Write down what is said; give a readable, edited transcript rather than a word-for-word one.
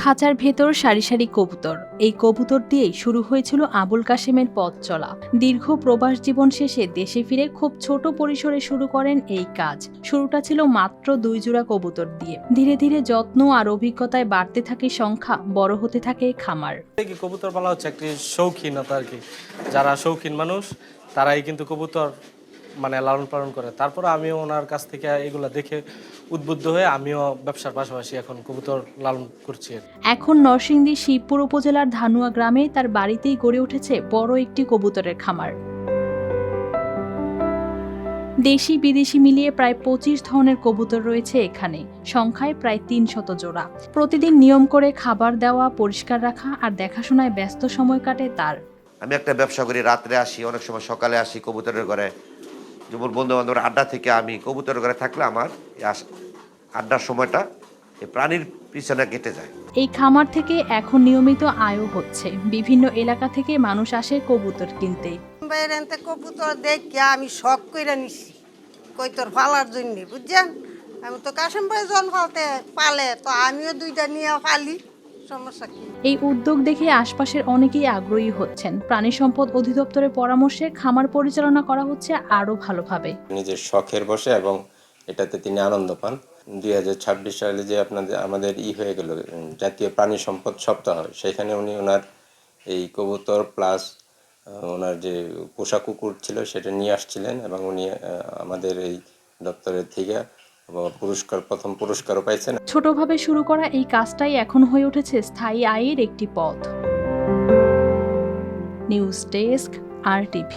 খাঁচার ভেতর সারি সারি কবুতর। এই কবুতর দিয়েই শুরু হয়েছিল আবুল কাশেমের পথ চলা। দীর্ঘ প্রবাস জীবন শেষে দেশে ফিরে খুব ছোট পরিসরে শুরু করেন এই কাজ। শুরুটা ছিল মাত্র 2 জোড়া কবুতর দিয়ে। ধীরে ধীরে যত্ন আর অভিজ্ঞতায় বাড়তে থাকে সংখ্যা, বড় হতে থাকে খামার। কবুতর পালা হচ্ছে একটি শৌখিনতা আর কি। যারা শৌখিন মানুষ তারাই কিন্তু কবুতর লালন পালন করে। তারপর আমিও ওনার কাছ থেকে এগুলা দেখে উদ্বুদ্ধ হয়ে আমিও ব্যবসার পাশাপাশি এখন কবুতর লালন করছি। এখন নরসিংদী শিবপুর উপজেলার ধানুয়া গ্রামে তার বাড়িতেই গড়ে উঠেছে বড় একটি কবুতরের খামার। দেশি বিদেশি মিলিয়ে প্রায় 25 ধরনের কবুতর রয়েছে এখানে, সংখ্যায় প্রায় 300 জোড়া। প্রতিদিন নিয়ম করে খাবার দেওয়া, পরিষ্কার রাখা আর দেখাশোনায় ব্যস্ত সময় কাটে তার। আমি একটা ব্যবসা করি, রাত্রে আসি, অনেক সময় সকালে আসি কবুতরের ঘরে। যেমন বন্ধু বান্ধবের আড্ডা থেকে আমি কবুতরের ঘরে থাকলে আমার আড্ডার সময়টা এই প্রাণীর পিছনে কেটে যায়। এই খামার থেকে এখন নিয়মিত আয়ও হচ্ছে। বিভিন্ন এলাকা থেকে মানুষ আসে কবুতর কিনতে। বাইরে কবুতর দেখে আমি শখ করে নিছি কইতর ফালার জন্য, বুঝছেন? আমি তো কাশেম ভাই জন ফালতে পালে, তো আমিও 2টা নিয়ে ফালি, সমস্যা কি? এই উদ্যোগ দেখে আশপাশের অনেকেই আগ্রহী হচ্ছেন। প্রাণী সম্পদ অধিদপ্তরের পরামর্শে খামার পরিচালনা করা হচ্ছে আরো ভালোভাবে। নিজের শখের বসে এবং এটাতে তিনি আনন্দ পান। 2026 সালে যে আমাদের হয়ে গেল জাতীয় প্রাণী সম্পদ সপ্তাহ, সেখানে উনি ওনার এই কবুতর প্লাস ওনার যে পোষা কুকুর ছিল সেটা নিয়ে আসছিলেন এবং উনি আমাদের এই দপ্তরের থেকে প্রথম পুরস্কারও পাইছেন। ছোটভাবে শুরু করা এই কাজটাই এখন হয়ে উঠেছে স্থায়ী আয়ের একটি পথ। News desk, RTV।